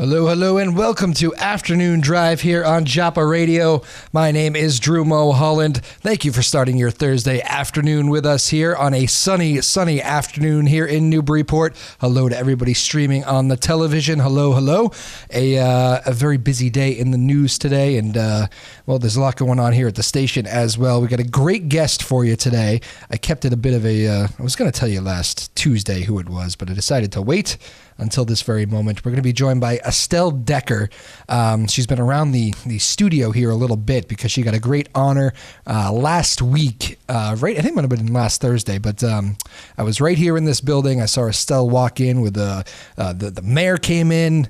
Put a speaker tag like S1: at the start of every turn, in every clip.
S1: Hello, hello, and welcome to Afternoon Drive here on Joppa Radio. My name is Drew Moholland. Thank you for starting your Thursday afternoon with us here on a sunny afternoon here in Newburyport. Hello to everybody streaming on the television. Hello, hello. A very busy day in the news today, and well, there's a lot going on here at the station as well. We got a great guest for you today. I kept it a bit of I was going to tell you last Tuesday who it was, but I decided to wait until this very moment. We're going to be joined by Estelle Dekker. She's been around the studio here a little bit because she got a great honor last week. Right, I think it might have been last Thursday, but I was right here in this building. I saw Estelle walk in with the mayor came in.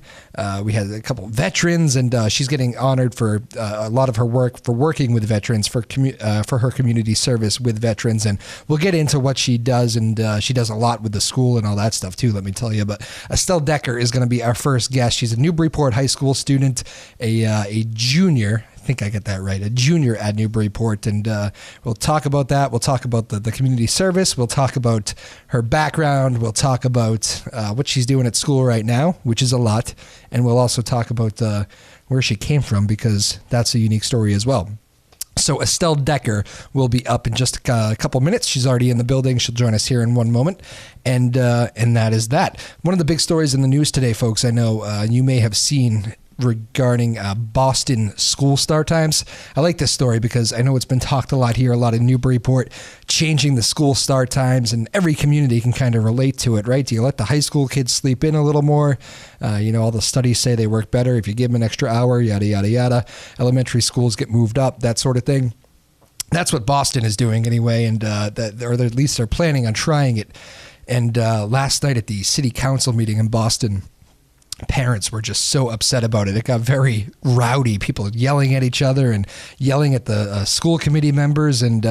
S1: We had a couple of veterans, and she's getting honored for a lot of her work for working with veterans for her community service with veterans. And we'll get into what she does, and she does a lot with the school and all that stuff too, let me tell you. But Estelle Dekker is going to be our first guest. She's a Newburyport High School student, a junior. I think I get that right, a junior at Newburyport, and we'll talk about that. We'll talk about the community service. We'll talk about her background. We'll talk about what she's doing at school right now, which is a lot, and we'll also talk about where she came from, because that's a unique story as well. So Estelle Dekker will be up in just a couple minutes. She's already in the building. She'll join us here in one moment. And that is that. One of the big stories in the news today, folks, I know you may have seen regarding Boston school start times. I like this story because I know it's been talked a lot here, a lot in Newburyport, changing the school start times, and every community can kind of relate to it, right? Do you let the high school kids sleep in a little more? All the studies say they work better if you give them an extra hour, yada, yada, yada. Elementary schools get moved up, that sort of thing. That's what Boston is doing anyway, and or at least they're planning on trying it. And last night at the city council meeting in Boston, parents were just so upset about it. It got very rowdy, people yelling at each other and yelling at the school committee members. And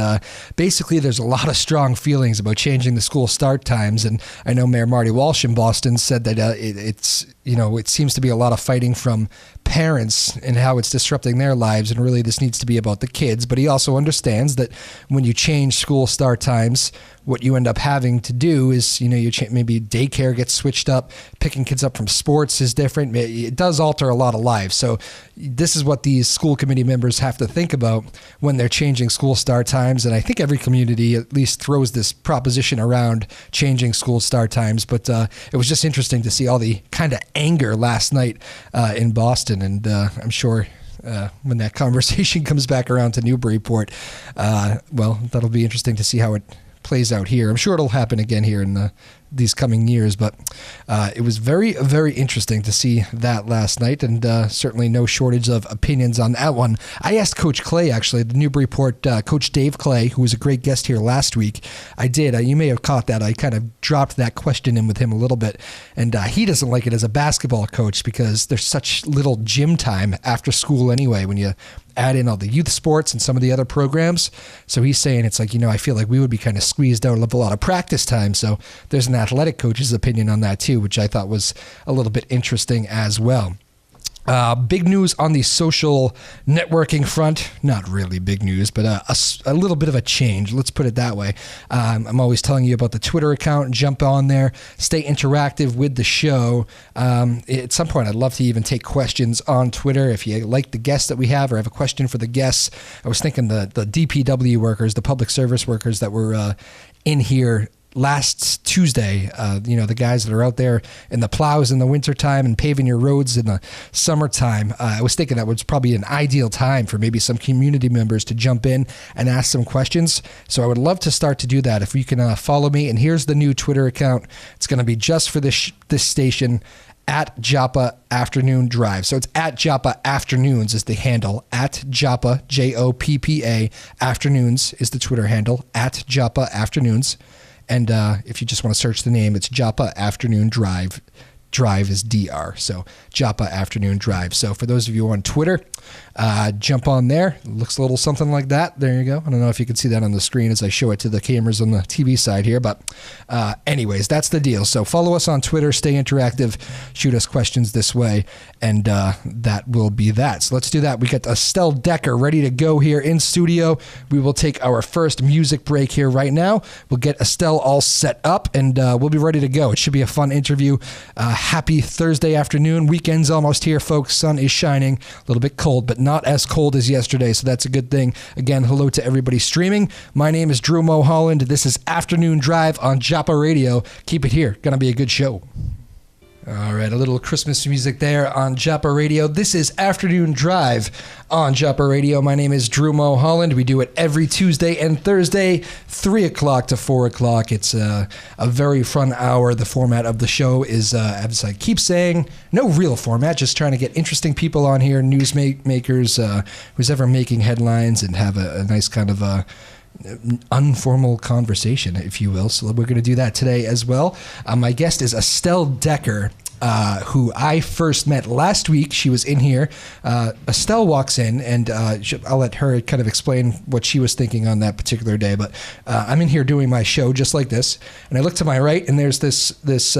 S1: basically, there's a lot of strong feelings about changing the school start times. And I know Mayor Marty Walsh in Boston said that it seems to be a lot of fighting from parents and how it's disrupting their lives, and really this needs to be about the kids. But he also understands that when you change school start times, what you end up having to do is, maybe daycare gets switched up, picking kids up from sports is different. It does alter a lot of lives. So this is what these school committee members have to think about when they're changing school start times. And I think every community at least throws this proposition around changing school start times. But it was just interesting to see all the kind of anger last night in Boston. And I'm sure when that conversation comes back around to Newburyport, that'll be interesting to see how it plays out here. I'm sure it'll happen again here in these coming years, but it was very, very interesting to see that last night, and certainly no shortage of opinions on that one. I asked Coach Clay, actually, the Newburyport Coach Dave Clay, who was a great guest here last week. I did. You may have caught that. I kind of dropped that question in with him a little bit, and he doesn't like it as a basketball coach because there's such little gym time after school anyway when you add in all the youth sports and some of the other programs. So he's saying it's like, I feel like we would be kind of squeezed out of a lot of practice time. So there's an athletic coach's opinion on that too, which I thought was a little bit interesting as well. Big news on the social networking front. Not really big news, but a little bit of a change. Let's put it that way. I'm always telling you about the Twitter account. Jump on there. Stay interactive with the show. At some point, I'd love to even take questions on Twitter. If you like the guests that we have or have a question for the guests, I was thinking the DPW workers, the public service workers that were in here last Tuesday, the guys that are out there in the plows in the wintertime and paving your roads in the summertime. I was thinking that was probably an ideal time for maybe some community members to jump in and ask some questions. So I would love to start to do that if you can follow me. And here's the new Twitter account. It's going to be just for this station, at Joppa Afternoon Drive. So it's at Joppa Afternoons is the handle. At Joppa, Joppa Afternoons is the Twitter handle. At Joppa Afternoons. And if you just want to search the name, it's Joppa Afternoon Drive. Drive is DR. So Joppa Afternoon Drive. So for those of you on Twitter, jump on there. It looks a little something like that. There you go. I don't know if you can see that on the screen as I show it to the cameras on the TV side here. But anyways, that's the deal. So follow us on Twitter. Stay interactive. Shoot us questions this way. And that will be that. So let's do that. We got Estelle Dekker ready to go here in studio. We will take our first music break here right now. We'll get Estelle all set up and we'll be ready to go. It should be a fun interview. happy Thursday afternoon. Weekend's almost here, folks. Sun is shining. A little bit cold, but not as cold as yesterday, so that's a good thing. Again, hello to everybody streaming. My name is Drew Moholland. This is Afternoon Drive on WJOP Radio. Keep it here. Gonna be a good show. All right, a little Christmas music there on WJOP Radio. This is Afternoon Drive on WJOP Radio. My name is Drew Moholland. We do it every Tuesday and Thursday, 3 o'clock to 4 o'clock. It's a very fun hour. The format of the show is, as I keep saying, no real format, just trying to get interesting people on here, news makers, who's ever making headlines, and have a nice kind of informal conversation, if you will. So we're going to do that today as well. My guest is Estelle Dekker, who I first met last week. She was in here. Estelle walks in, and I'll let her kind of explain what she was thinking on that particular day. But I'm in here doing my show just like this, and I look to my right, and there's this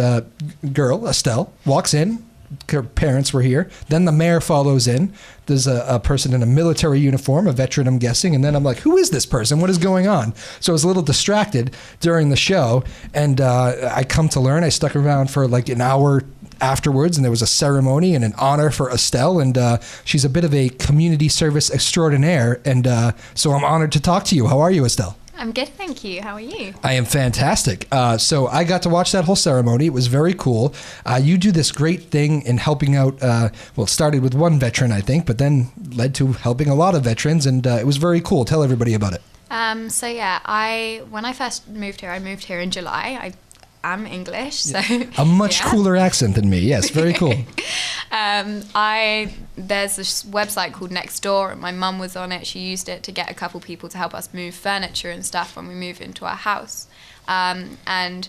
S1: girl, Estelle, walks in. Her parents were here. Then the mayor follows in. There's a person in a military uniform, a veteran, I'm guessing. And then I'm like, who is this person? What is going on? So I was a little distracted during the show. And I come to learn. I stuck around for like an hour afterwards, and there was a ceremony and an honor for Estelle. And she's a bit of a community service extraordinaire. And so I'm honored to talk to you. How are you, Estelle?
S2: I'm good, thank you. How are you?
S1: I am fantastic. So I got to watch that whole ceremony. It was very cool. You do this great thing in helping out, it started with one veteran, I think, but then led to helping a lot of veterans, and it was very cool. Tell everybody about it.
S2: When I first moved here, I moved here in July. I'm English, so...
S1: A much cooler accent than me. Yes, very cool.
S2: There's this website called Nextdoor, and my mum was on it. She used it to get a couple people to help us move furniture and stuff when we moved into our house. And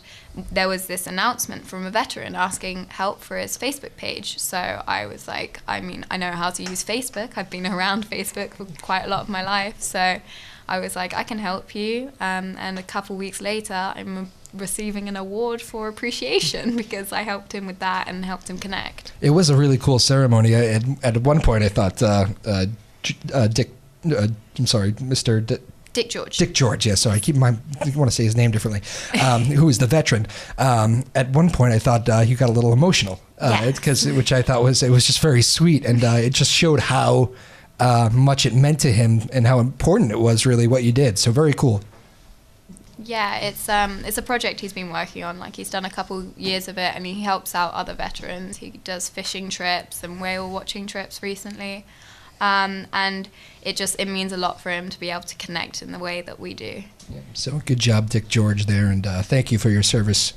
S2: there was this announcement from a veteran asking help for his Facebook page. So I was like, I know how to use Facebook. I've been around Facebook for quite a lot of my life. So I was like, I can help you. And a couple weeks later, I'm receiving an award for appreciation because I helped him with that and helped him connect.
S1: It was a really cool ceremony. At one point, I thought Mr.
S2: Dick George.
S1: Dick George, yeah, sorry. I want to say his name differently, who is the veteran. At one point, I thought he got a little emotional, which I thought was just very sweet, and it just showed how much it meant to him and how important it was, really, what you did. So very cool.
S2: Yeah, it's a project he's been working on. Like, he's done a couple years of it, and he helps out other veterans. He does fishing trips and whale watching trips recently, and it means a lot for him to be able to connect in the way that we do.
S1: Yeah, so good job, Dick George, there, and thank you for your service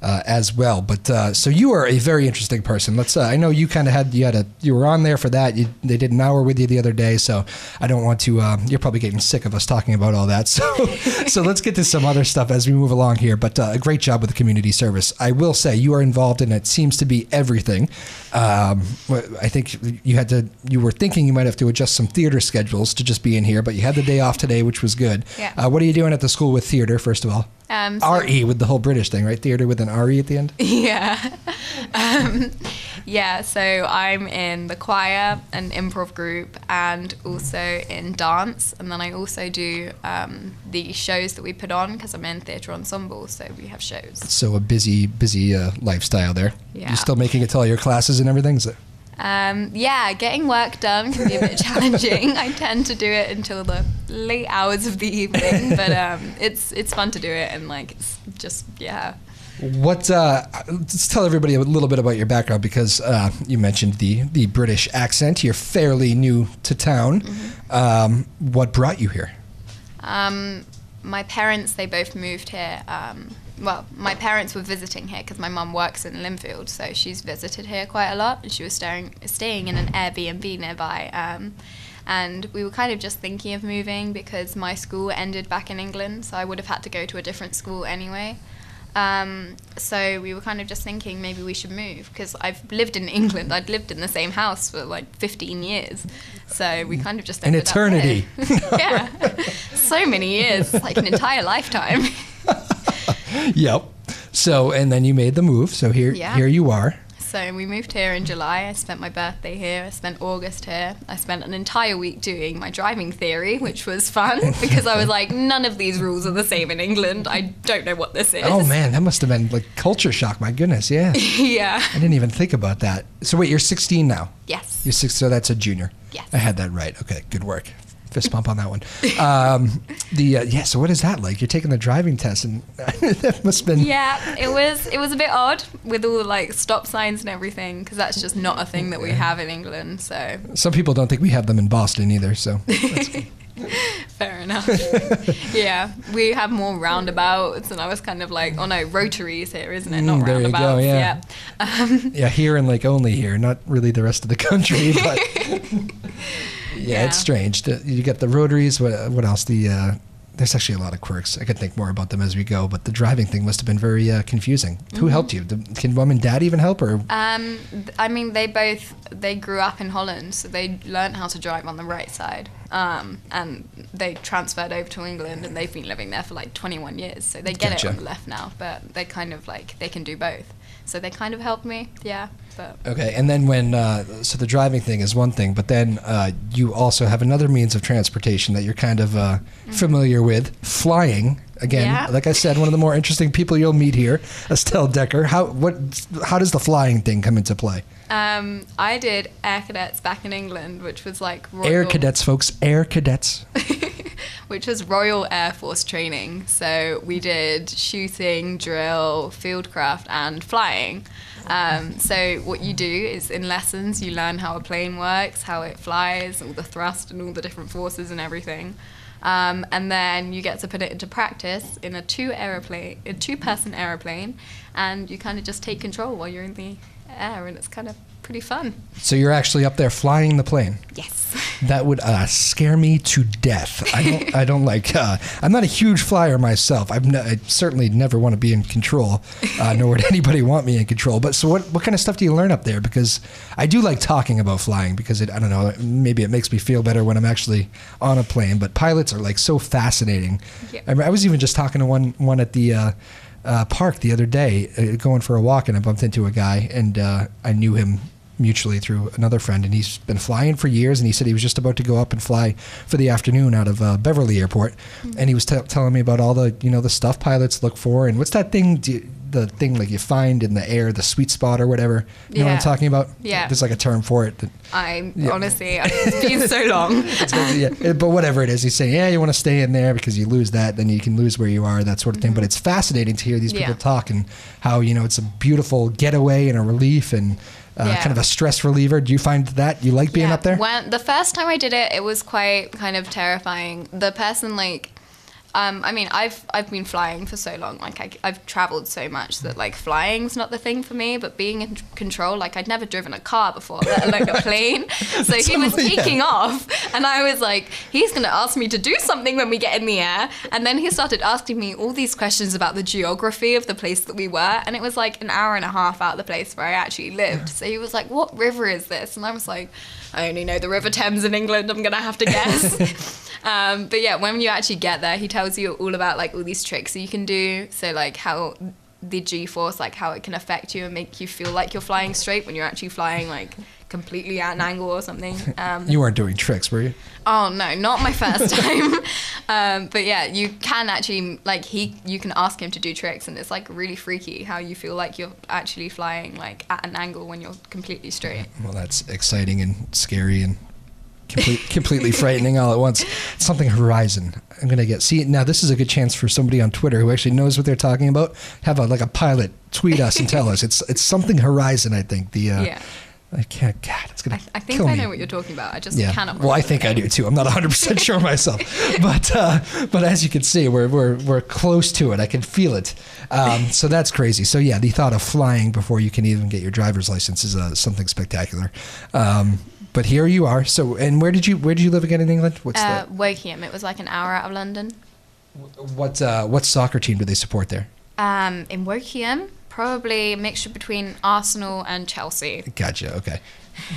S1: as well. But so you are a very interesting person. I know you kind of you were on there for that. They did an hour with you the other day, so I don't want to. You're probably getting sick of us talking about all that. So let's get to some other stuff as we move along here. But a great job with the community service. I will say you are involved in it. Seems to be everything. I think you were thinking you might have to adjust some theater schedules to just be in here, but you had the day off today, which was good.
S2: Yeah.
S1: What are you doing at the school with theater, first of all? RE with the whole British thing, right? Theater with an RE at the end?
S2: Yeah. So I'm in the choir and improv group and also in dance. And then I also do the shows that we put on because I'm in theatre ensemble, so we have shows.
S1: So a busy lifestyle there.
S2: Yeah.
S1: You're still making it to all your classes and everything?
S2: Getting work done can be a bit challenging. I tend to do it until the late hours of the evening, but it's fun to do it, and it's just, yeah.
S1: Let's tell everybody a little bit about your background, because you mentioned the British accent. You're fairly new to town. Mm-hmm. What brought you here?
S2: My parents, they both moved here. My parents were visiting here because my mum works in Linfield, so she's visited here quite a lot, and she was staying in an Airbnb nearby. And we were kind of just thinking of moving because my school ended back in England, so I would have had to go to a different school anyway. So we were kind of just thinking maybe we should move because I've lived in England. I'd lived in the same house for 15 years. So we kind of just
S1: an eternity.
S2: Yeah. So many years, like an entire lifetime.
S1: Yep. So, and then you made the move. So here you are.
S2: So we moved here in July. I spent my birthday here. I spent August here. I spent an entire week doing my driving theory, which was fun because I was like, none of these rules are the same in England. I don't know what this is.
S1: Oh man, that must have been like culture shock. My goodness, yeah.
S2: Yeah.
S1: I didn't even think about that. So wait, you're 16 now?
S2: Yes.
S1: You're 6, so that's a junior.
S2: Yes.
S1: I had that right. Okay, good work. Fist pump on that one. So what is that like? You're taking the driving test, and that must have been.
S2: Yeah, it was a bit odd with all the like stop signs and everything because that's just not a thing that we have in England. So
S1: some people don't think we have them in Boston either. So that's
S2: fair enough. Yeah, we have more roundabouts, and I was kind of like, oh no, rotaries here, isn't it? Not
S1: there
S2: roundabouts.
S1: You go, yeah. Yeah, here and like only here, not really the rest of the country, but. Yeah, it's strange. You get the rotaries. What else? There's actually a lot of quirks. I could think more about them as we go, but the driving thing must have been very confusing. Mm-hmm. Who helped you? Can mom and dad even help? Or
S2: I mean, they grew up in Holland, so they learned how to drive on the right side, and they transferred over to England, and they've been living there for like 21 years, so they get it on the left now, but they kind of like they can do both. So they kind of helped me, yeah. But. Okay,
S1: and then so the driving thing is one thing, but then you also have another means of transportation that you're kind of familiar with, flying. Again, like I said, one of the more interesting people you'll meet here, Estelle Dekker. How does the flying thing come into play?
S2: I did Air Cadets back in England, which was like Royal...
S1: Air Cadets, folks, Air Cadets.
S2: Which was Royal Air Force training. So we did shooting, drill, fieldcraft, and flying. So what you do is in lessons, you learn how a plane works, how it flies, all the thrust and all the different forces and everything. And then you get to put it into practice in a two-person aeroplane, and you kind of just take control while you're in the air, and it's kind of pretty fun.
S1: So you're actually up there flying the plane?
S2: Yes.
S1: That would scare me to death. I don't like. I'm not a huge flyer myself. I certainly never want to be in control, nor would anybody want me in control. But so what kind of stuff do you learn up there? Because I do like talking about flying because I don't know, maybe it makes me feel better when I'm actually on a plane. But pilots are like so fascinating. Yeah. I was even just talking to one at the park the other day, going for a walk, and I bumped into a guy, and I knew him mutually through another friend, and he's been flying for years, and he said he was just about to go up and fly for the afternoon out of Beverly Airport. Mm-hmm. And he was telling me about all the the stuff pilots look for, and what's that thing the thing like you find in the air, the sweet spot or whatever, you know what I'm talking about?
S2: Yeah,
S1: there's like a term for it.
S2: Honestly, it's been so long.
S1: But whatever it is, he's saying, you want to stay in there because you lose that, then you can lose where you are, that sort of thing. But it's fascinating to hear these people talk, and how it's a beautiful getaway and a relief, and kind of a stress reliever. Do you find that you like being up there?
S2: When the first time I did it, it was quite kind of terrifying. The person I mean, I've been flying for so long. Like I've traveled so much that like flying's not the thing for me. But being in control, like I'd never driven a car before, let alone a plane. So he was taking off, and I was like, he's gonna ask me to do something when we get in the air. And then he started asking me all these questions about the geography of the place that we were, and it was like an hour and a half out of the place where I actually lived. So he was like, "What river is this?" And I was like, "I only know the River Thames in England. I'm gonna have to guess." But yeah, when you actually get there, he tells you all about like all these tricks that you can do. So like how the G-force, like how it can affect you and make you feel like you're flying straight when you're actually flying like completely at an angle or something.
S1: You weren't doing tricks, were you?
S2: Oh no, not my first time. But yeah, you can actually you can ask him to do tricks, and it's like really freaky how you feel like you're actually flying like at an angle when you're completely straight.
S1: Well, that's exciting and scary and completely frightening all at once. Something Horizon. I'm gonna now this is a good chance for somebody on Twitter who actually knows what they're talking about. Have a pilot tweet us and tell us. It's Something Horizon, I think. I can't. God, it's gonna.
S2: I think
S1: kill
S2: I
S1: me.
S2: know what you're talking about. I just cannot.
S1: Well, I think I do too. I'm not 100% sure myself, but as you can see, we're close to it. I can feel it. So that's crazy. So yeah, the thought of flying before you can even get your driver's license is something spectacular. But here you are. So, and where did you live again in England? What's that?
S2: Wokingham. It was like an hour out of London.
S1: What soccer team do they support there?
S2: In Wokingham, Probably a mixture between Arsenal and Chelsea.
S1: Gotcha. Okay.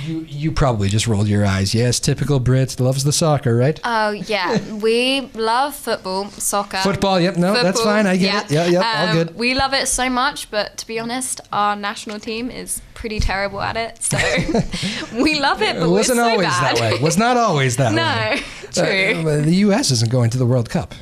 S1: You probably just rolled your eyes. Yes, typical Brit loves the soccer, right?
S2: Oh, yeah. We love football, soccer.
S1: Football, yep. No, that's fine. I get it. Yeah, all good.
S2: We love it so much, but to be honest, our national team is pretty terrible at it. So we love it, but
S1: it wasn't
S2: we're so
S1: always
S2: bad.
S1: that way. It was not always that way.
S2: No, true.
S1: The U.S. isn't going to the World Cup.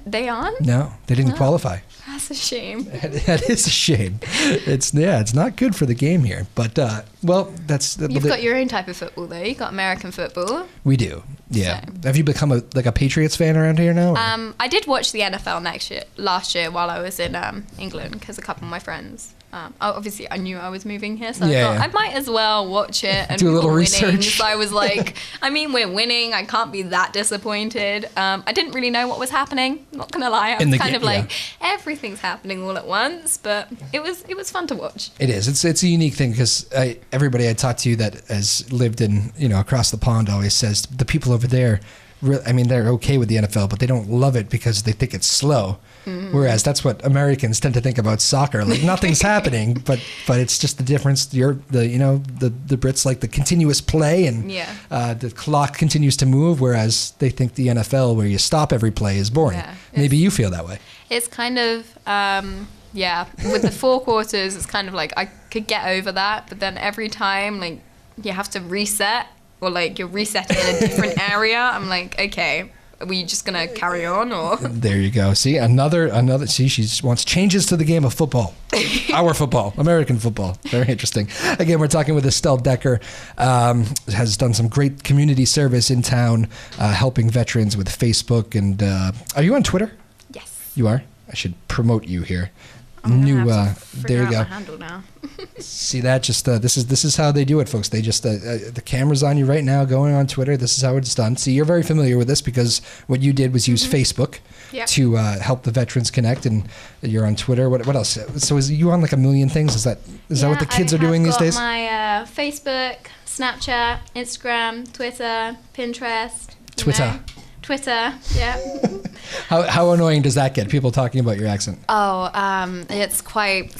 S2: They aren't?
S1: No, they didn't qualify.
S2: That's a shame.
S1: That is a shame. It's not good for the game here. But that's
S2: You've got your own type of football though. You've got American football.
S1: We do. Yeah.
S2: So.
S1: Have you become a Patriots fan around here now?
S2: I did watch the NFL last year while I was in England because a couple of my friends. Obviously, I knew I was moving here, so I thought I might as well watch it and
S1: do a little
S2: winning.
S1: research.
S2: So I was like, I mean, we're winning. I can't be that disappointed. I didn't really know what was happening. Not gonna lie, I was kind of like everything's happening all at once, but it was fun to watch.
S1: It is. It's a unique thing because everybody I talk to that has lived in across the pond always says the people over there. I mean, they're okay with the NFL, but they don't love it because they think it's slow. Mm-hmm. Whereas that's what Americans tend to think about soccer. Like nothing's happening, but it's just the difference. The Brits like the continuous play and the clock continues to move, whereas they think the NFL, where you stop every play, is boring. Yeah, maybe you feel that way. It's
S2: kind of with the 4 quarters, it's kind of like I could get over that, but then every time like you have to reset. Or like you're resetting in a different area. I'm like, okay, are we just gonna carry on or?
S1: There you go. See, another. See, she wants changes to the game of football. Our football, American football. Very interesting. Again, we're talking with Estelle Dekker. Has done some great community service in town, helping veterans with Facebook. And are you on Twitter?
S2: Yes.
S1: You are. I should promote you here. There you go.
S2: Handle now.
S1: See that? Just this is how they do it, folks. They just the camera's on you right now, going on Twitter. This is how it's done. See, you're very familiar with this because what you did was use Facebook to help the veterans connect, and you're on Twitter. What else? So is you on like a million things? Is that what the kids are doing these days?
S2: My Facebook, Snapchat, Instagram, Twitter, Pinterest. Twitter, yeah.
S1: How annoying does that get? People talking about your accent.
S2: Oh, it's quite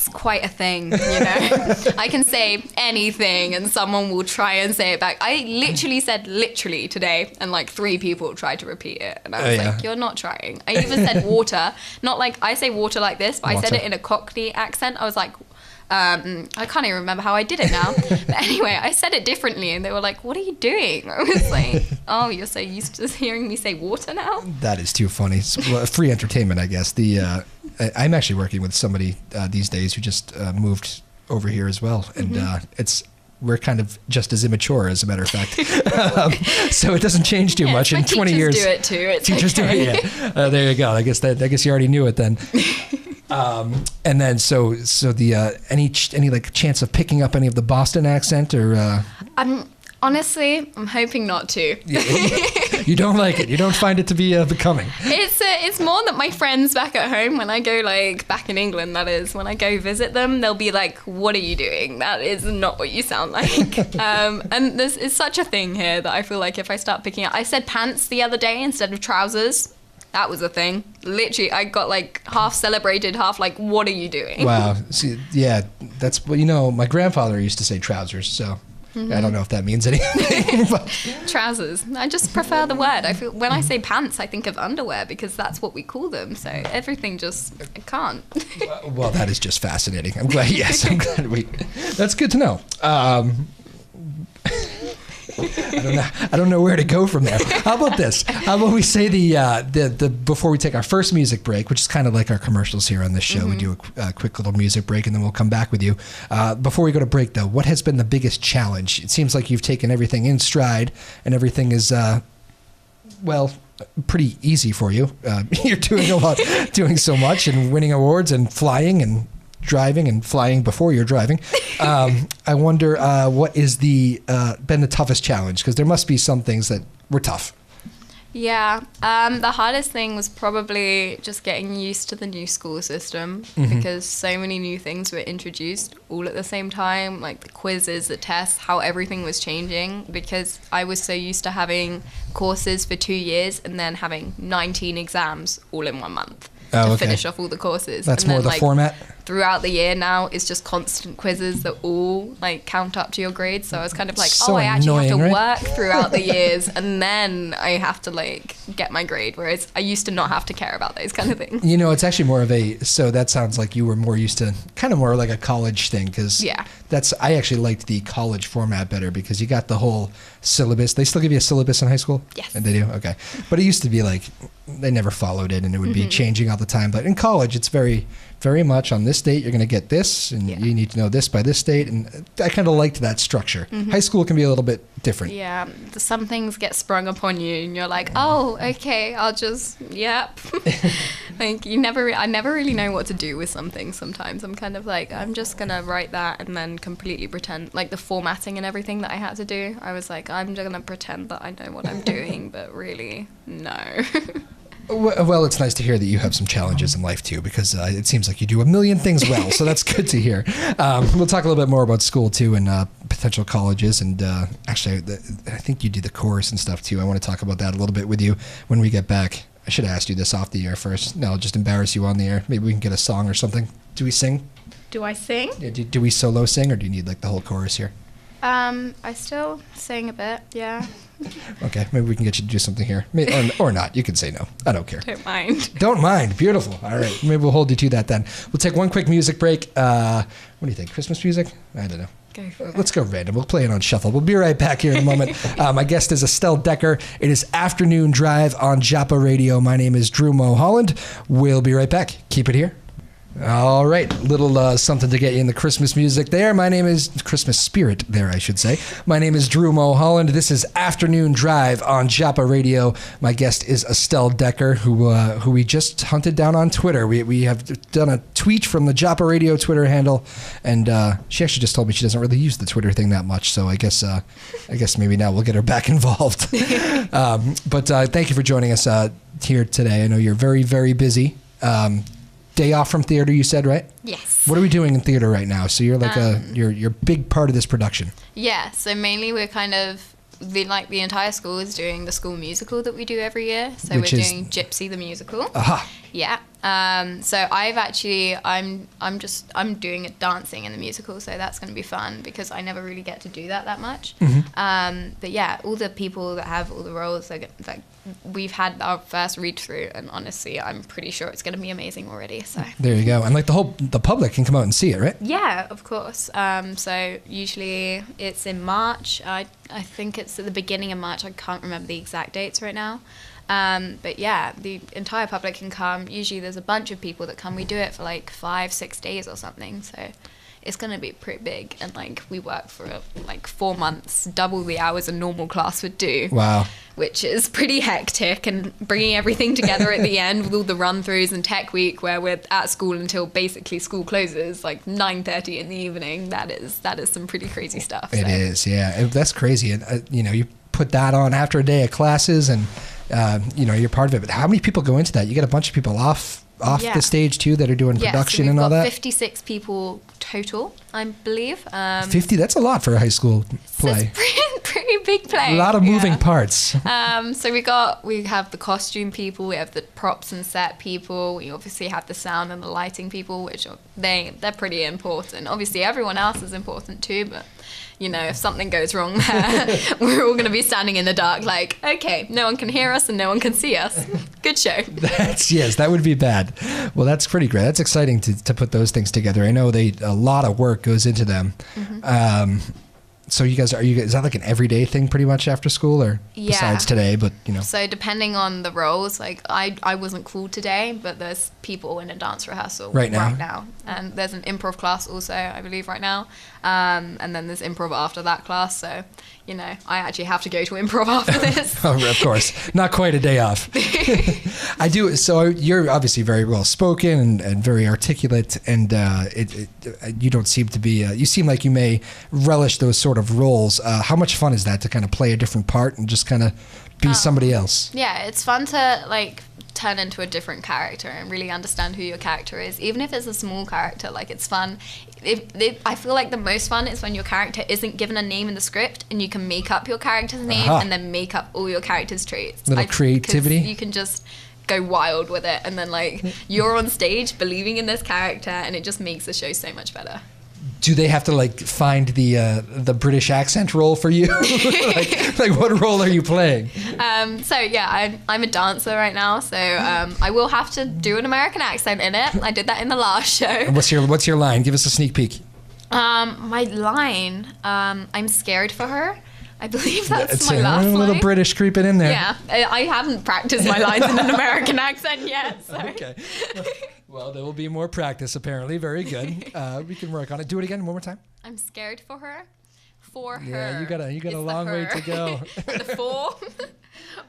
S2: a thing, I can say anything and someone will try and say it back. I literally said literally today and like 3 people tried to repeat it. And I was like, you're not trying. I even said water. Not like I say water like this, but water. I said it in a Cockney accent. I was like, I can't even remember how I did it now. But anyway, I said it differently and they were like, what are you doing? I was like, oh, you're so used to hearing me say water now? That
S1: is too funny. It's free entertainment, I guess. I'm actually working with somebody these days who just moved over here as well. And we're kind of just as immature, as a matter of fact. So it doesn't change too much. In 20 years,
S2: do it too. It's
S1: teachers
S2: okay.
S1: do it, yeah. There you go. I guess you already knew it then. And then so the any like chance of picking up any of the Boston accent or?
S2: Honestly, I'm hoping not to.
S1: You don't like it. You don't find it to be becoming.
S2: It's more that my friends back at home, when I go like back in England, that is, when I go visit them, they'll be like, "What are you doing? That is not what you sound like." And this is such a thing here that I feel like if I start picking up, I said pants the other day instead of trousers. That was a thing. Literally, I got like half celebrated, half like, "What are you doing?" Wow.
S1: See, yeah, that's my grandfather used to say trousers, so. Mm-hmm. I don't know if that means anything. But.
S2: Trousers. I just prefer the word. I feel when I say pants, I think of underwear because that's what we call them. So everything I can't.
S1: Well, that is just fascinating. I'm glad. Yes, I'm glad that's good to know. I don't know where to go from there. How about this? How about we say the before we take our first music break, which is kind of like our commercials here on this show. We do a quick little music break and then we'll come back with you. Before we go to break though, what has been the biggest challenge? It seems like you've taken everything in stride and everything is pretty easy for you. You're doing a lot, doing so much and winning awards and flying and driving and flying before you're driving. I wonder what is been the toughest challenge, because there must be some things that were tough.
S2: Yeah, the hardest thing was probably just getting used to the new school system because so many new things were introduced all at the same time, like the quizzes, the tests, how everything was changing, because I was so used to having courses for 2 years and then having 19 exams all in 1 month. to finish off all the courses.
S1: That's
S2: and
S1: more
S2: then,
S1: the format?
S2: Throughout the year now, it's just constant quizzes that all like count up to your grades. So I was kind of like,
S1: So
S2: I actually have to
S1: annoying,
S2: work throughout the years, and then I have to like get my grade. Whereas I used to not have to care about those kind of things.
S1: You know, it's actually more of a, so that sounds like you were more used to kind of more like a college thing, because I actually liked the college format better because you got the whole syllabus. They still give you a syllabus in high school?
S2: Yes.
S1: And they do? Okay. But it used to be like, they never followed it and it would be changing all the time. But in college, it's very, very much on this date, you're going to get this, and you need to know this by this date. And I kind of liked that structure. High school can be a little bit different.
S2: Yeah, some things get sprung upon you, and you're like, oh, okay, I'll just, like I never really know what to do with something. Sometimes I'm kind of like, I'm just gonna write that and then completely pretend, like the formatting and everything that I had to do. I was like, I'm just gonna pretend that I know what I'm doing, but really, no.
S1: Well, it's nice to hear that you have some challenges in life too, because it seems like you do a million things well. So that's good to hear. We'll talk a little bit more about school too, and potential colleges. And actually, I think you do the course and stuff too. I want to talk about that a little bit with you when we get back. I should have asked you this off the air first. No, I'll just embarrass you on the air. Maybe we can get a song or something. Do we sing?
S2: Do I sing?
S1: Yeah, do we solo sing, or do you need like the whole chorus here?
S2: I still sing a bit, yeah.
S1: Okay, maybe we can get you to do something here. Or not. You can say no. I don't care.
S2: Don't mind.
S1: Don't mind. Beautiful. All right. Maybe we'll hold you to that then. We'll take one quick music break. What do you think? Christmas music? I don't know.
S2: Go for it.
S1: Let's go random. We'll play it on shuffle. We'll be right back here in a moment. My guest is Estelle Dekker. It is Afternoon Drive on Joppa Radio. My name is Drew Moholland. We'll be right back. Keep it here. All right, little something to get you in the Christmas music there. My name is Christmas spirit there, I should say. My name is Drew Moholland. This is Afternoon Drive on Joppa Radio. My guest is Estelle Dekker, who we just hunted down on Twitter. We have done a tweet from the Joppa Radio Twitter handle, and she actually just told me she doesn't really use the Twitter thing that much. So I guess maybe now we'll get her back involved. But thank you for joining us here today. I know you're very, very busy. Day off from theater, you said, right?
S2: Yes.
S1: What are we doing in theater right now? So you're like you're a big part of this production.
S2: Yeah. So mainly we're kind of the entire school is doing the school musical that we do every year. So we're doing Gypsy the musical.
S1: Aha.
S2: Yeah. So I'm doing dancing in the musical, so that's going to be fun because I never really get to do that much. But yeah, all the people that have all the roles, like we've had our first read through, and honestly, I'm pretty sure it's going to be amazing already. So
S1: there you go, and like the public can come out and see it, right?
S2: Yeah, of course. So usually it's in March. I think it's at the beginning of March. I can't remember the exact dates right now. But yeah, the entire public can come. Usually there's a bunch of people that come. We do it for like 5-6 days or something. So it's going to be pretty big. And like we work for like 4 months, double the hours a normal class would do.
S1: Wow.
S2: Which is pretty hectic, and bringing everything together at the end with all the run-throughs and tech week where we're at school until basically school closes, like 9:30 in the evening. That is some pretty crazy stuff.
S1: It is, yeah. That's crazy. And you put that on after a day of classes, and you're part of it. But how many people go into that? You get a bunch of people off the stage too that are doing production and all that?
S2: 56 people total, I believe.
S1: 50? That's a lot for a high school play.
S2: It's pretty big play.
S1: A lot of moving parts.
S2: So we have the costume people, we have the props and set people, we obviously have the sound and the lighting people, which they're pretty important. Obviously everyone else is important too, but if something goes wrong there, we're all going to be standing in the dark like, okay, no one can hear us and no one can see us. Good show.
S1: Yes, that would be bad. Well, that's pretty great. That's exciting to put those things together. I know a lot of work goes into them. So is that like an everyday thing pretty much after school, or besides today, but
S2: So depending on the roles, like I wasn't called today, but there's people in a dance rehearsal right now. And there's an improv class also, I believe, right now. And then there's improv after that class, so I actually have to go to improv after this.
S1: Oh, of course. Not quite a day off. I do. So you're obviously very well spoken and very articulate, and you don't seem to be, you seem like you may relish those sort of roles. How much fun is that to kind of play a different part and just kind of be somebody else? Yeah,
S2: it's fun to turn into a different character and really understand who your character is, even if it's a small character. Like, it's fun. I feel like the most fun is when your character isn't given a name in the script and you can make up your character's name and then make up all your character's traits.
S1: Little creativity.
S2: You can just go wild with it, and then like you're on stage believing in this character, and it just makes the show so much better.
S1: Do they have to like find the British accent role for you? like what role are you playing?
S2: So yeah, I'm a dancer right now, so I will have to do an American accent in it. I did that in the last show.
S1: And what's your line? Give us a sneak peek.
S2: My line, I'm scared for her. I believe that's
S1: It's
S2: my last line.
S1: A little British creeping in there.
S2: Yeah, I haven't practiced my lines in an American accent yet. So.
S1: Okay. Well, there will be more practice, apparently. Very good. We can work on it. Do it again one more time.
S2: I'm scared for her. For her.
S1: Yeah, you got a long way to go.
S2: The for.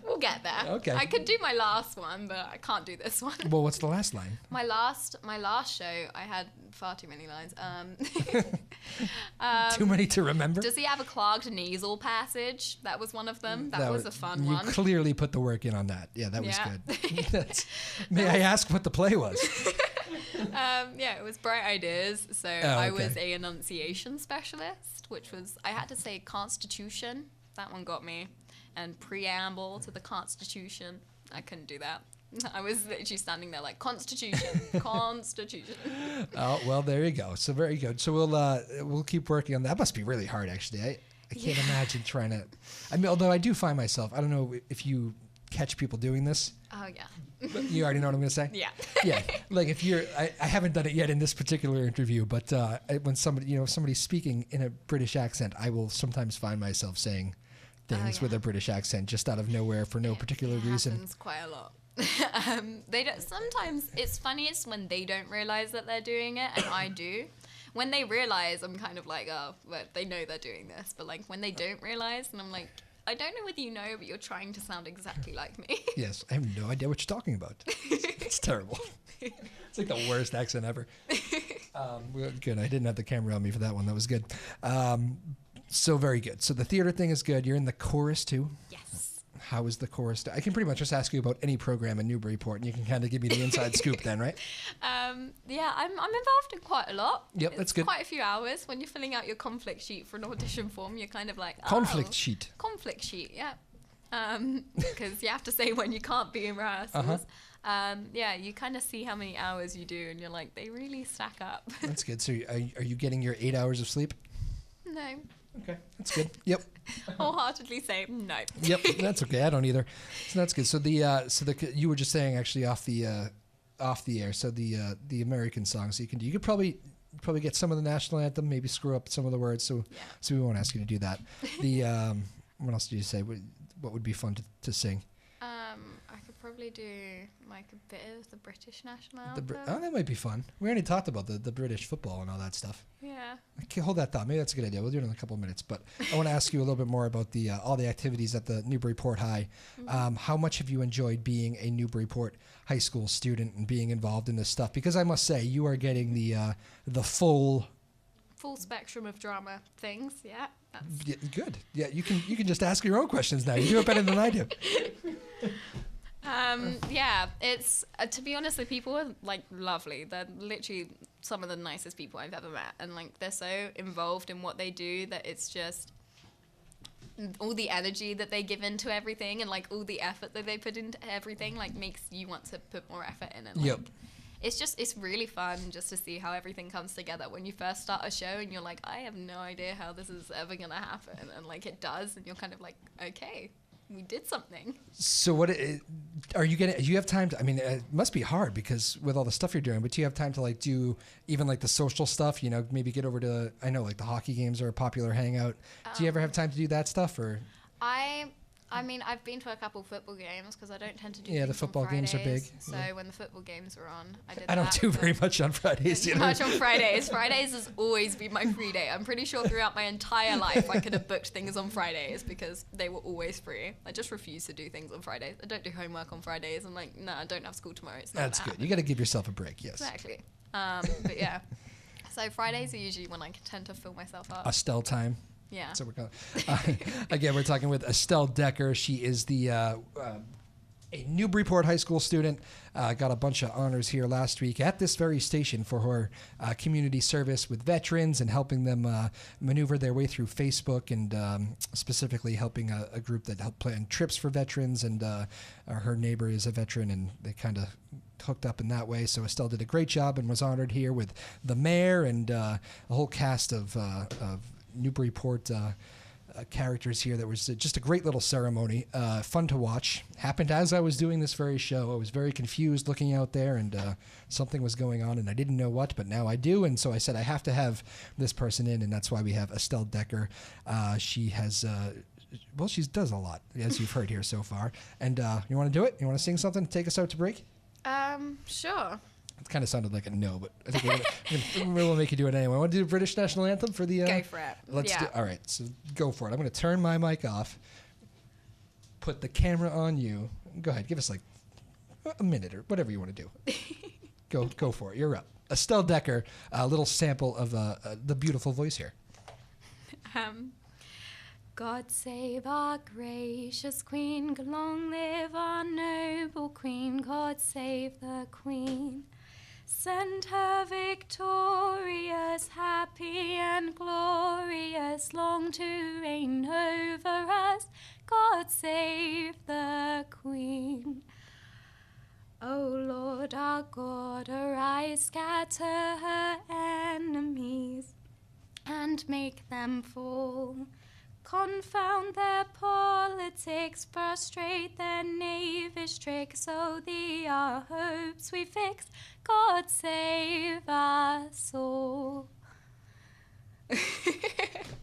S2: We'll get there.
S1: Okay.
S2: I could do my last one, but I can't do this one.
S1: Well, what's the last line?
S2: My last show, I had far too many lines.
S1: Too many to remember?
S2: Does he have a clogged nasal passage? That was one of them. That was a fun one.
S1: You clearly put the work in on that. Yeah, that was good. May I ask what the play was?
S2: Yeah, it was Bright Ideas. So I was a enunciation specialist, which was, I had to say Constitution. That one got me. And preamble to the Constitution. I couldn't do that. I was literally standing there like, Constitution, Constitution.
S1: Oh, well, there you go. So very good. So we'll keep working on that. That must be really hard, actually. I can't imagine trying to. I mean, although I do find myself, I don't know if you catch people doing this.
S2: Oh, yeah.
S1: But you already know what I'm going to say?
S2: Yeah.
S1: Yeah. Like if I haven't done it yet in this particular interview, but when somebody's speaking in a British accent, I will sometimes find myself saying things with a British accent just out of nowhere for no particular reason.
S2: Happens quite a lot. They don't. Sometimes it's funniest when they don't realize that they're doing it, and I do. When they realize, I'm kind of like, oh, but they know they're doing this. But like when they don't realize, and I'm like, I don't know whether you know, but you're trying to sound exactly like me.
S1: Yes, I have no idea what you're talking about. It's terrible. It's like the worst accent ever. Good. I didn't have the camera on me for that one. That was good. So very good. So the theater thing is good. You're in the chorus too?
S2: Yes.
S1: How is the chorus? I can pretty much just ask you about any program in Newburyport, and you can kind of give me the inside scoop then, right?
S2: Yeah, I'm involved in quite a lot.
S1: Yep, that's good.
S2: Quite a few hours. When you're filling out your conflict sheet for an audition form, you're kind of like,
S1: Conflict sheet.
S2: Conflict sheet, yeah. Because you have to say when you can't be in rehearsals. Yeah, you kind of see how many hours you do, and you're like, they really stack up. That's
S1: good. So are you getting your 8 hours of sleep?
S2: No.
S1: Okay, that's good. Yep.
S2: Wholeheartedly say no.
S1: Yep, that's okay. I don't either. So that's good. So you were just saying actually off the air. So the American songs you could probably get some of the national anthem, maybe screw up some of the words. So we won't ask you to do that. What else did you say? What would be fun to sing?
S2: I could probably do like a bit of the British national anthem.
S1: That might be fun. We already talked about the British football and all that stuff.
S2: Yeah.
S1: Okay, hold that thought. Maybe that's a good idea. We'll do it in a couple of minutes. But I want to ask you a little bit more about all the activities at the Newburyport High. Mm-hmm. How much have you enjoyed being a Newburyport High School student and being involved in this stuff? Because I must say, you are getting the full
S2: spectrum of drama things. Yeah.
S1: Good. Yeah, you can just ask your own questions now. You do it better than I do.
S2: Yeah, it's to be honest, the people are like lovely. They're literally some of the nicest people I've ever met, and like they're so involved in what they do that it's just all the energy that they give into everything, and like all the effort that they put into everything like makes you want to put more effort in it. Like,
S1: yep.
S2: It's really fun just to see how everything comes together when you first start a show and you're like, I have no idea how this is ever gonna happen, and like it does, and you're kind of like, okay, we did something.
S1: So what are you getting? Do you have time to? I mean, it must be hard because with all the stuff you're doing. But do you have time to like do even like the social stuff? You know, maybe get over to. I know like the hockey games are a popular hangout. Do you ever have time to do that stuff or?
S2: I mean, I've been to a couple football games because I don't tend to do.
S1: Yeah, the football games are big.
S2: So when the football games were on,
S1: I don't do very much on Fridays.
S2: Too much on Fridays. Fridays has always been my free day. I'm pretty sure throughout my entire life I could have booked things on Fridays because they were always free. I just refuse to do things on Fridays. I don't do homework on Fridays. I'm like, no, I don't have school tomorrow. It's not
S1: That's good. You got to give yourself a break. Yes.
S2: Exactly. But yeah, so Fridays are usually when I tend to fill myself up.
S1: Estelle time.
S2: Yeah.
S1: So we're again, we're talking with Estelle Dekker. She is the a Newburyport High School student, got a bunch of honors here last week at this very station for her community service with veterans and helping them maneuver their way through Facebook, and specifically helping a group that helped plan trips for veterans. And her neighbor is a veteran, and they kind of hooked up in that way. So Estelle did a great job and was honored here with the mayor and a whole cast of Newburyport characters here. That was just a great little ceremony, fun to watch. Happened as I was doing this very show. I was very confused looking out there, and something was going on, and I didn't know what, but now I do. And so I said I have to have this person in, and that's why we have Estelle Dekker. She has she does a lot, as you've heard here so far. And you want to do it? You want to sing something to take us out to break?
S2: Sure.
S1: It kind of sounded like a no, but I think we'll make you do it anyway. Want to do the British national anthem for the?
S2: Go for it.
S1: Let's do. All right, so go for it. I'm going to turn my mic off. Put the camera on you. Go ahead. Give us like a minute or whatever you want to do. Go for it. You're up. Estelle Dekker. A little sample of the beautiful voice here.
S2: God save our gracious Queen, long live our noble Queen, God save the Queen. Send her victorious, happy and glorious, long to reign over us, God save the Queen. O Lord our God, arise, scatter her enemies, and make them fall. Confound their politics, frustrate their knavish tricks, so our hopes we fix, God save us all.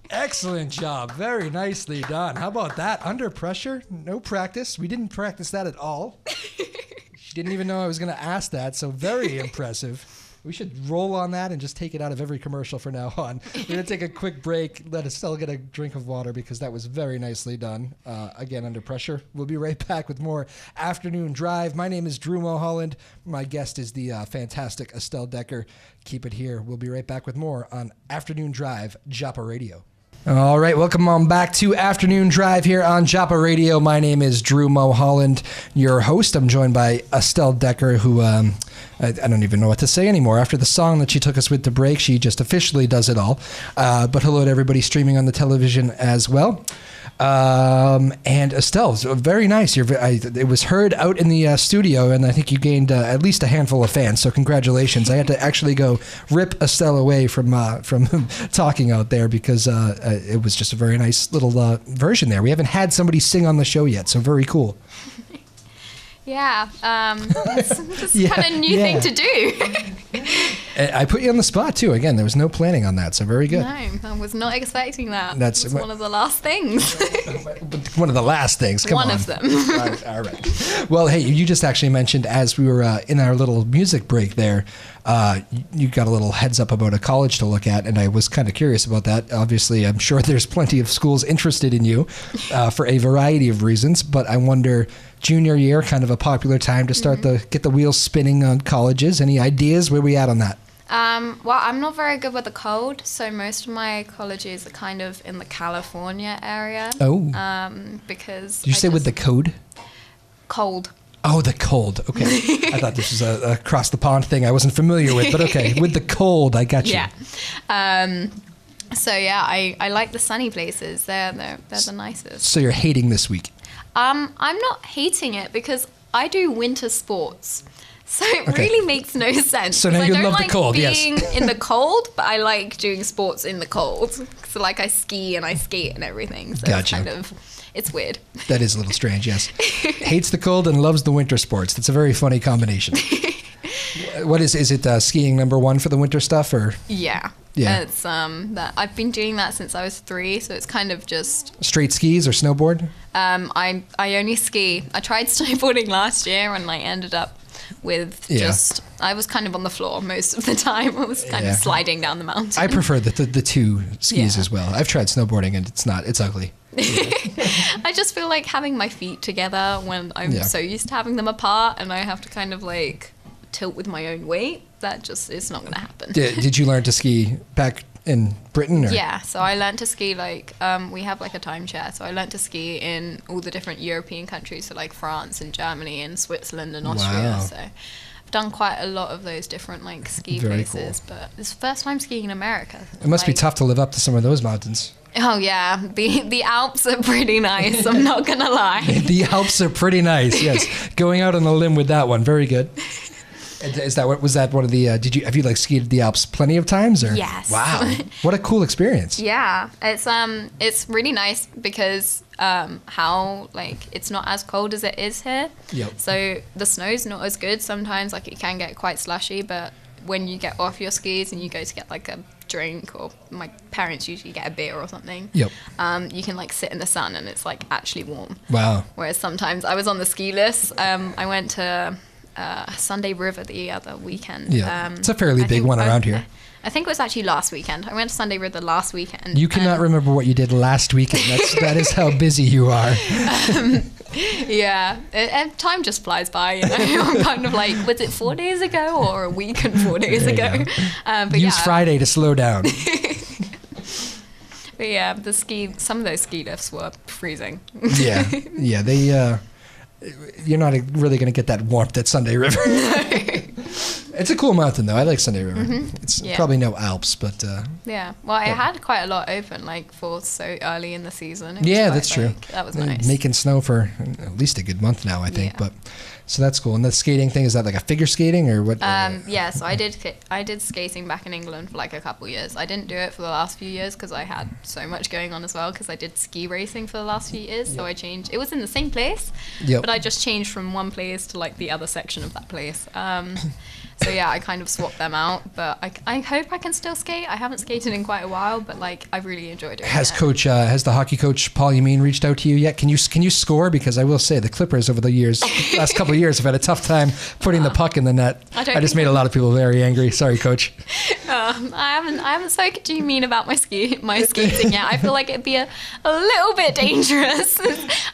S1: Excellent job. Very nicely done. How about that? Under pressure? No practice. We didn't practice that at all. She didn't even know I was going to ask that, so very impressive. We should roll on that and just take it out of every commercial from now on. We're going to take a quick break. Let Estelle get a drink of water because that was very nicely done. Again, under pressure. We'll be right back with more Afternoon Drive. My name is Drew Moholland. My guest is the fantastic Estelle Dekker. Keep it here. We'll be right back with more on Afternoon Drive, WJOP Radio. All right, welcome on back to Afternoon Drive here on WJOP Radio. My name is Drew Moholland, your host. I'm joined by Estelle Dekker, who I don't even know what to say anymore. After the song that she took us with to break, she just officially does it all. But hello to everybody streaming on the television as well. And Estelle, very nice. It was heard out in the studio, and I think you gained at least a handful of fans. So congratulations! I had to actually go rip Estelle away from talking out there because it was just a very nice little version there. We haven't had somebody sing on the show yet, so very cool.
S2: Yeah, it's just kind of new thing to do.
S1: I put you on the spot too. Again, there was no planning on that, so very good.
S2: No, I was not expecting that.
S1: That's
S2: one of the last things.
S1: One of the last things. Come on.
S2: One of them.
S1: All right. Well, hey, you just actually mentioned as we were in our little music break there, you got a little heads up about a college to look at, and I was kind of curious about that. Obviously, I'm sure there's plenty of schools interested in you for a variety of reasons, but I wonder, junior year, kind of a popular time to start get the wheels spinning on colleges. Any ideas? Where we at on that?
S2: Well, I'm not very good with the cold, so most of my colleges are kind of in the California area.
S1: Oh.
S2: Because
S1: Did you say with the code?
S2: Cold.
S1: Oh, the cold. Okay. I thought this was a across the pond thing I wasn't familiar with, but okay. With the cold, I got you.
S2: Yeah. So yeah, I like the sunny places. They're the nicest.
S1: So you're hating this week?
S2: I'm not hating it because I do winter sports. So it really makes no sense.
S1: So now you love the cold, yes.
S2: I don't like being in the cold, but I like doing sports in the cold. So like I ski and I skate and everything. So
S1: gotcha.
S2: It's weird.
S1: That is a little strange, yes. Hates the cold and loves the winter sports. That's a very funny combination. What is it skiing number one for the winter stuff, or?
S2: Yeah. It's that I've been doing that since I was 3, so it's kind of just
S1: straight skis or snowboard.
S2: I only ski. I tried snowboarding last year and I ended up with I was kind of on the floor most of the time. I was kind of sliding down the mountain.
S1: I prefer the two skis as well. I've tried snowboarding and it's ugly.
S2: I just feel like having my feet together when I'm so used to having them apart, and I have to kind of like tilt with my own weight. That just is not going to happen.
S1: Did you learn to ski back in Britain? Or?
S2: Yeah, so I learned to ski we have like a timeshare, so I learned to ski in all the different European countries, so like France and Germany and Switzerland and Austria.
S1: Wow.
S2: So I've done quite a lot of those different like ski
S1: Very
S2: places,
S1: cool.
S2: but it's the first time skiing in America.
S1: It must be tough to live up to some of those mountains.
S2: Oh yeah, the Alps are pretty nice. I'm not gonna lie.
S1: The Alps are pretty nice. Yes, going out on a limb with that one, very good. Is that what was that one of the? Have you like skied the Alps plenty of times? Or?
S2: Yes.
S1: Wow, what a cool experience.
S2: Yeah, it's really nice because how like it's not as cold as it is here.
S1: Yep.
S2: So the snow's not as good sometimes. Like it can get quite slushy, but when you get off your skis and you go to get like a drink, or my parents usually get a beer or something.
S1: Yep.
S2: You can like sit in the sun and it's like actually warm.
S1: Wow.
S2: Whereas sometimes I was on the ski list. I went to Sunday River the other weekend.
S1: Yeah. It's a fairly big one around here.
S2: I think it was actually last weekend. I went to Sunday River last weekend.
S1: You cannot remember what you did last weekend. That is how busy you are.
S2: Yeah, time just flies by, you know. I'm kind of like, was it 4 days ago or a week and 4 days ago? But
S1: use Friday to slow down.
S2: But yeah, some of those ski lifts were freezing.
S1: Yeah, they. You're not really going to get that warmth at Sunday River. It's a cool mountain, though. I like Sunday River. Mm-hmm. It's probably no Alps, but...
S2: yeah. Well, it had quite a lot open, like, for so early in the season.
S1: Yeah, that's true.
S2: That was nice.
S1: Making snow for at least a good month now, I think.
S2: Yeah.
S1: But so that's cool. And the skating thing, is that like a figure skating or what?
S2: Yeah, so I did skating back in England for like a couple years. I didn't do it for the last few years because I had so much going on as well, because I did ski racing for the last few years. Yep. So I changed. It was in the same place, but I just changed from one place to like the other section of that place. So yeah, I kind of swapped them out, but I hope I can still skate. I haven't skated in quite a while, but like I really enjoyed it. Has
S1: the hockey coach Paul Yameen reached out to you yet? Can you score? Because I will say the Clippers over the last couple of years have had a tough time putting the puck in the net. I just made a lot of people very angry. Sorry, coach.
S2: I haven't spoken to Yameen about my skating yet. I feel like it'd be a little bit dangerous.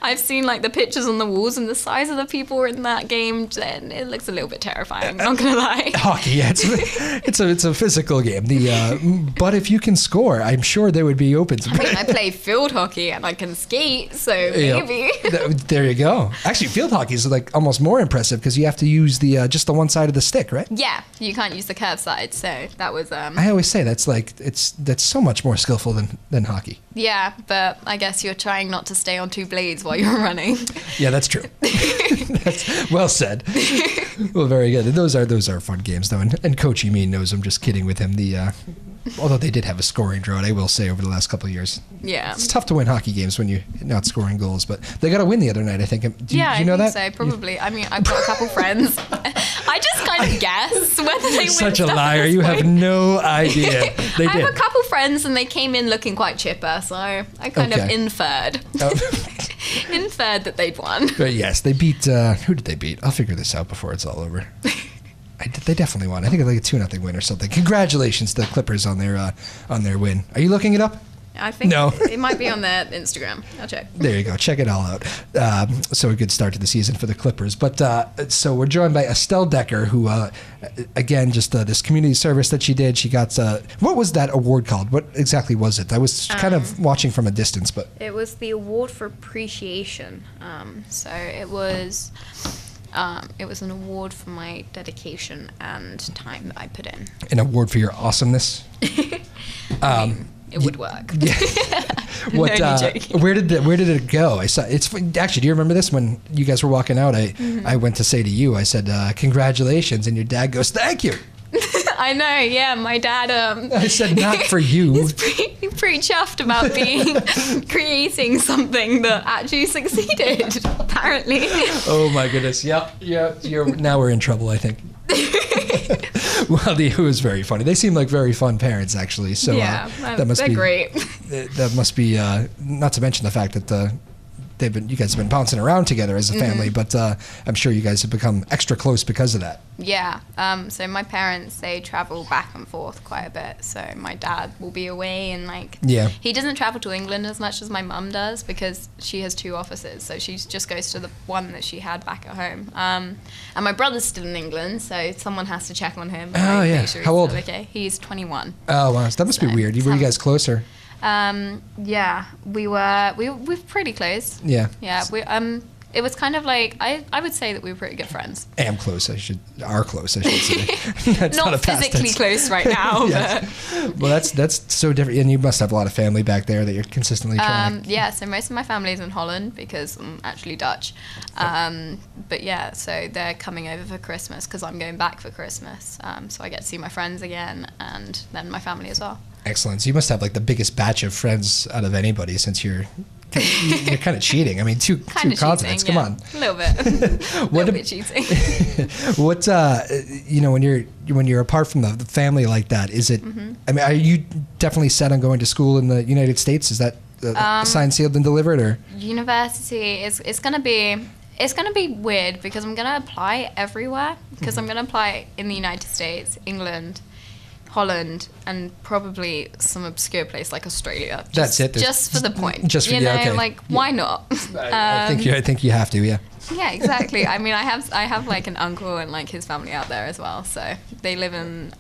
S2: I've seen like the pictures on the walls and the size of the people in that game, and it looks a little bit terrifying. I'm not gonna lie.
S1: Hockey, yeah, it's a physical game. But if you can score, I'm sure they would be open to.
S2: I mean, I play field hockey and I can skate, so maybe.
S1: There you go. Actually, field hockey is like almost more impressive because you have to use just the one side of the stick, right?
S2: Yeah, you can't use the curved side. So that was.
S1: I always say that's so much more skillful than hockey.
S2: Yeah, but I guess you're trying not to stay on two blades while you're running.
S1: Yeah, that's true. That's well said. Well, very good. Those are fun games, though. And Coach Yameen knows I'm just kidding with him. Although they did have a scoring drought, I will say, over the last couple of years.
S2: Yeah.
S1: It's tough to win hockey games when you're not scoring goals, but they got to win the other night, I think. Do you know that?
S2: I think so, probably. I mean, I've got a couple friends. I just kind of guess whether they win.
S1: Such a liar. You have no idea. They did.
S2: I have a couple friends, and they came in looking quite chipper, so I kind of inferred. Inferred that they'd won.
S1: But yes, they beat... who did they beat? I'll figure this out before it's all over. They definitely won. I think it's like a 2-0 win or something. Congratulations to the Clippers on their win. Are you looking it up?
S2: I think it might be on their Instagram. I'll check.
S1: There you go. Check it all out. So a good start to the season for the Clippers. But so we're joined by Estelle Dekker, who, again, just this community service that she did. She got, what was that award called? What exactly was it? I was kind of watching from a distance, but.
S2: It was the Award for Appreciation. So it was an award for my dedication and time that I put in.
S1: An award for your awesomeness?
S2: It would work.
S1: Yeah. Where did it go? I saw it's actually. Do you remember this? When you guys were walking out, I went to say to you, I said, "Congratulations," and your dad goes, "Thank you."
S2: I know. Yeah, my dad.
S1: I said, "Not for you."
S2: He's pretty chuffed about creating something that actually succeeded. Apparently.
S1: Oh my goodness! Yeah. Now we're in trouble, I think. Well, it was very funny. They seem like very fun parents, actually. So
S2: yeah, that must be great.
S1: That must be not to mention the fact that you guys have been bouncing around together as a family, but I'm sure you guys have become extra close because of that.
S2: Yeah. So my parents, they travel back and forth quite a bit. So my dad will be away and he doesn't travel to England as much as my mum does because she has 2 offices. So she just goes to the one that she had back at home. And my brother's still in England, so someone has to check on him.
S1: Oh, yeah.
S2: Make sure
S1: How old?
S2: Okay. He's 21.
S1: Oh, wow. So that must be weird. Were you guys closer?
S2: Yeah, we were pretty close.
S1: Yeah.
S2: Yeah, it was kind of like I would say that we were pretty good friends.
S1: Are close, I should say. That's
S2: not
S1: a past
S2: physically
S1: tense.
S2: close right now.
S1: Yes. But. Well, that's so different, and you must have a lot of family back there that you're consistently trying.
S2: Yeah, so most of my family is in Holland because I'm actually Dutch. But yeah, so they're coming over for Christmas because I'm going back for Christmas. So I get to see my friends again, and then my family as well.
S1: Excellent. So you must have like the biggest batch of friends out of anybody since you're kind of cheating. I mean, two continents. Come on,
S2: a little bit. A little bit cheating.
S1: What when you're apart from the family like that, is it? I mean, are you definitely set on going to school in the United States? Is that signed, sealed, and delivered, or
S2: university? It's gonna be weird because I'm gonna apply everywhere because I'm gonna apply in the United States, England, Holland, and probably some obscure place like Australia.
S1: That's it.
S2: Just for the point.
S1: Just for okay.
S2: Why not?
S1: I think you have to. Yeah.
S2: Yeah, exactly. I mean, I have like an uncle and like his family out there as well. So they live in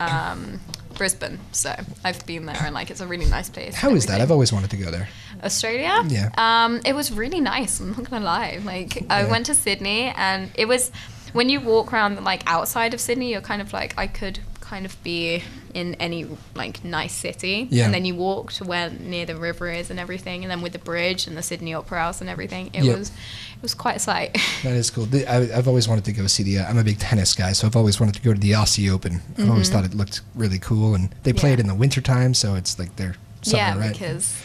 S2: Brisbane. So I've been there and like it's a really nice place.
S1: How is that? I've always wanted to go there.
S2: Australia?
S1: Yeah.
S2: It was really nice. I'm not gonna lie. I went to Sydney and it was when you walk around like outside of Sydney, you're kind of like I could kind of be in any like nice city, and then you walk to where near the river is and everything, and then with the bridge and the Sydney Opera House and everything, it was quite a sight. That
S1: is cool. I've always wanted to go see the. I'm a big tennis guy, so I've always wanted to go to the Aussie Open. I've always thought it looked really cool, and they play it in the wintertime, so it's like they're summer, right?
S2: Because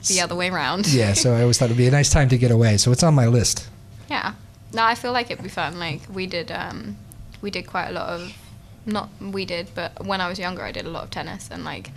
S2: the other way around.
S1: Yeah, so I always thought it'd be a nice time to get away. So it's on my list.
S2: Yeah, no, I feel like it'd be fun. Like we did quite a lot of. Not we did, but when I was younger, I did a lot of tennis, and like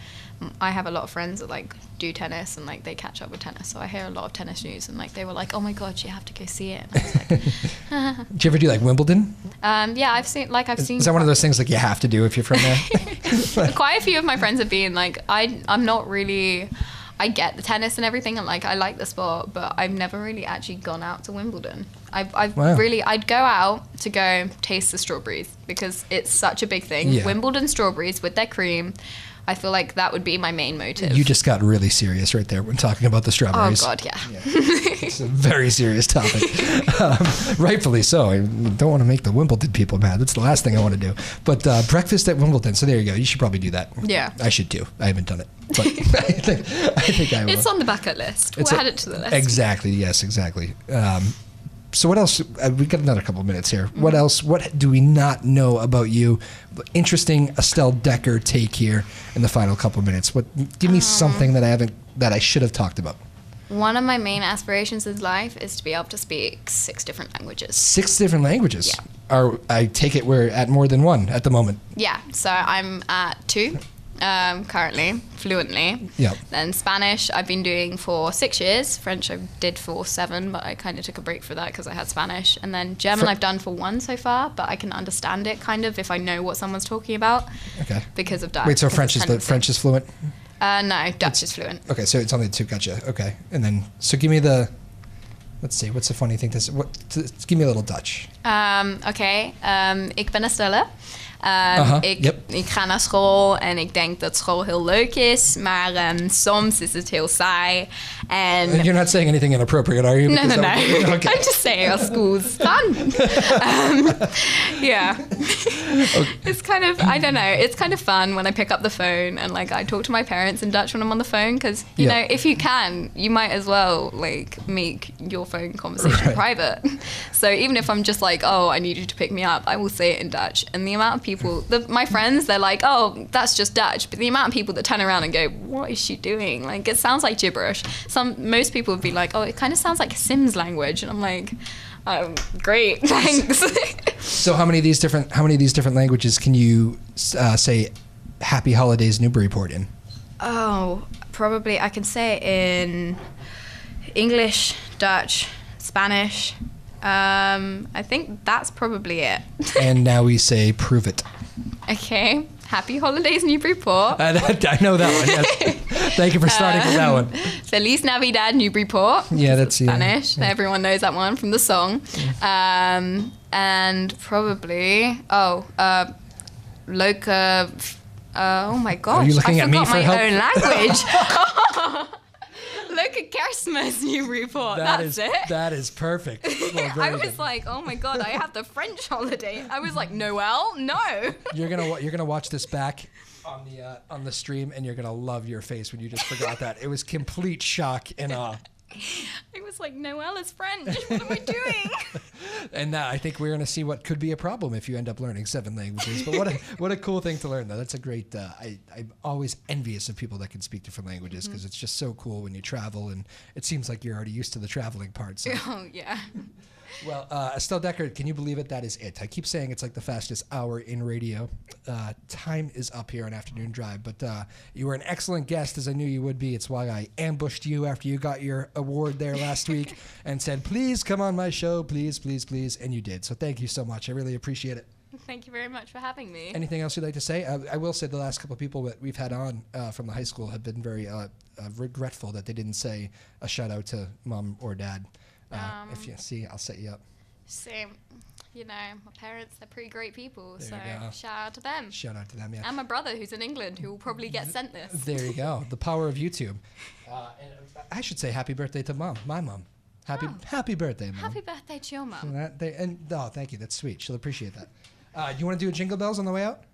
S2: I have a lot of friends that like do tennis and like they catch up with tennis. So I hear a lot of tennis news, and like they were like, "Oh my god, you have to go see it." And I was like,
S1: Did you ever do like Wimbledon?
S2: Yeah, I've seen.
S1: Is that one of those things like you have to do if you're from there?
S2: Quite a few of my friends have been like, I'm not really. I get the tennis and everything, and like I like the sport, but I've never really actually gone out to Wimbledon. I'd go out to go taste the strawberries because it's such a big thing. Yeah. Wimbledon strawberries with their cream. I feel like that would be my main motive.
S1: You just got really serious right there when talking about the strawberries.
S2: Oh, God, yeah.
S1: It's a very serious topic. Rightfully so. I don't want to make the Wimbledon people mad. That's the last thing I want to do. But breakfast at Wimbledon. So there you go. You should probably do that.
S2: Yeah.
S1: I should too. I haven't done it. But I think I will.
S2: It's on the bucket list. We'll add it to the list.
S1: Exactly. Yes, exactly. So what else? We've got another couple of minutes here. Mm-hmm. What else? What do we not know about you? Interesting Estelle Dekker take here in the final couple of minutes. Give me something that I should have talked about.
S2: One of my main aspirations in life is to be able to speak 6 different languages.
S1: 6 different languages?
S2: Yeah.
S1: I take it we're at more than 1 at the moment.
S2: Yeah. So I'm at 2. Currently, fluently.
S1: Yep.
S2: Then Spanish I've been doing for 6 years. French I did for 7, but I kind of took a break for that because I had Spanish. And then German I've done for 1 so far, but I can understand it kind of if I know what someone's talking about.
S1: Okay.
S2: Because of Dutch.
S1: Wait, so French is fluent?
S2: No, Dutch is fluent.
S1: Okay, so it's only 2. Gotcha. Okay, and then so give me the. Let's see. What's the funny thing? Give me a little Dutch.
S2: Oké. Ik ben Estelle. Ik ga naar school en ik denk dat school heel leuk is, maar soms is het heel saai. And
S1: you're not saying anything inappropriate, are you?
S2: No.
S1: Okay.
S2: I'm just saying our school's fun. Yeah. Okay. It's kind of, I don't know, it's kind of fun when I pick up the phone and like I talk to my parents in Dutch when I'm on the phone because, you know, if you can, you might as well like make your phone conversation private. So even if I'm just like, oh, I need you to pick me up, I will say it in Dutch. And the amount of people, my friends, they're like, oh, that's just Dutch. But the amount of people that turn around and go, what is she doing? Like, it sounds like gibberish. Most people would be like, oh, it kind of sounds like Sims language. And I'm like, oh, great, thanks.
S1: So how many of these different languages can you say Happy Holidays Newburyport in?
S2: Oh, probably I can say it in English, Dutch, Spanish. I think that's probably it.
S1: And now we say prove it.
S2: Okay. Happy holidays, Newburyport.
S1: I know that one. Yes. Thank you for starting with that one.
S2: Feliz Navidad, Newburyport.
S1: Yeah, that's
S2: Spanish.
S1: Yeah.
S2: Everyone knows that one from the song. And probably Loca. Oh my gosh!
S1: Are you looking at me for help?
S2: I forgot my own language. Look at Christmas, Newburyport. That's it.
S1: That is perfect. Well,
S2: I was like, oh my god, I have the French holiday. I was like, Noel, no.
S1: You're gonna watch this back on the stream, and you're gonna love your face when you just forgot that. It was complete shock and awe.
S2: I was like, Noel is French. What am I doing?
S1: And I think we're going to see what could be a problem if you end up learning 7 languages. But what a cool thing to learn, though. That's a great. I'm always envious of people that can speak different languages because it's just so cool when you travel, and it seems like you're already used to the traveling part. So.
S2: Oh yeah.
S1: Well, Estelle Dekker, can you believe it? That is it. I keep saying it's like the fastest hour in radio. Time is up here on Afternoon Drive, but you were an excellent guest, as I knew you would be. It's why I ambushed you after you got your award there last week and said, please come on my show, please, please, please, and you did. So thank you so much. I really appreciate it.
S2: Thank you very much for having me.
S1: Anything else you'd like to say? I will say the last couple of people that we've had on from the high school have been very regretful that they didn't say a shout out to mom or dad. If you see, I'll set you up.
S2: Same. You know, my parents, they're pretty great people,
S1: there
S2: so shout out to them.
S1: Shout out to them, yeah.
S2: And my brother, who's in England, who will probably get sent this. There
S1: you go. The power of YouTube. And I should say happy birthday to mom, my mom. Happy birthday, mom.
S2: Happy birthday to your mom.
S1: Thank you. That's sweet. She'll appreciate that. Do you want to do a Jingle Bells on the way out?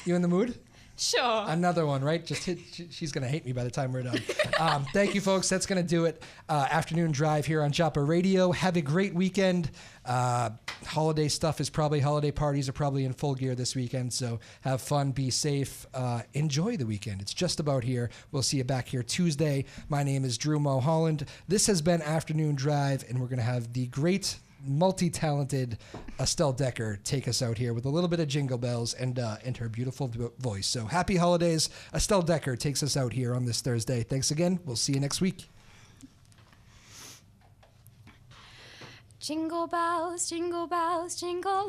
S1: You in the mood?
S2: Sure.
S1: Another one, right? She's going to hate me by the time we're done. Thank you, folks. That's going to do it. Afternoon Drive here on WJOP Radio. Have a great weekend. Holiday stuff is probably, holiday parties are probably in full gear this weekend. So have fun, be safe, enjoy the weekend. It's just about here. We'll see you back here Tuesday. My name is Drew Moholland. This has been Afternoon Drive, and we're going to have the great multi-talented Estelle Dekker take us out here with a little bit of Jingle Bells and her beautiful voice. So happy holidays. Estelle Dekker takes us out here on this Thursday. Thanks again. We'll see you next week.
S2: Jingle bells, jingle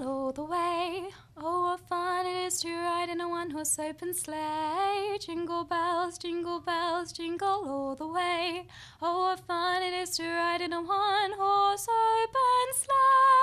S2: all the way. Oh, what fun it is to ride in a one-horse open sleigh. Jingle bells, jingle all the way. Oh, what fun it is to ride in a one-horse open sleigh.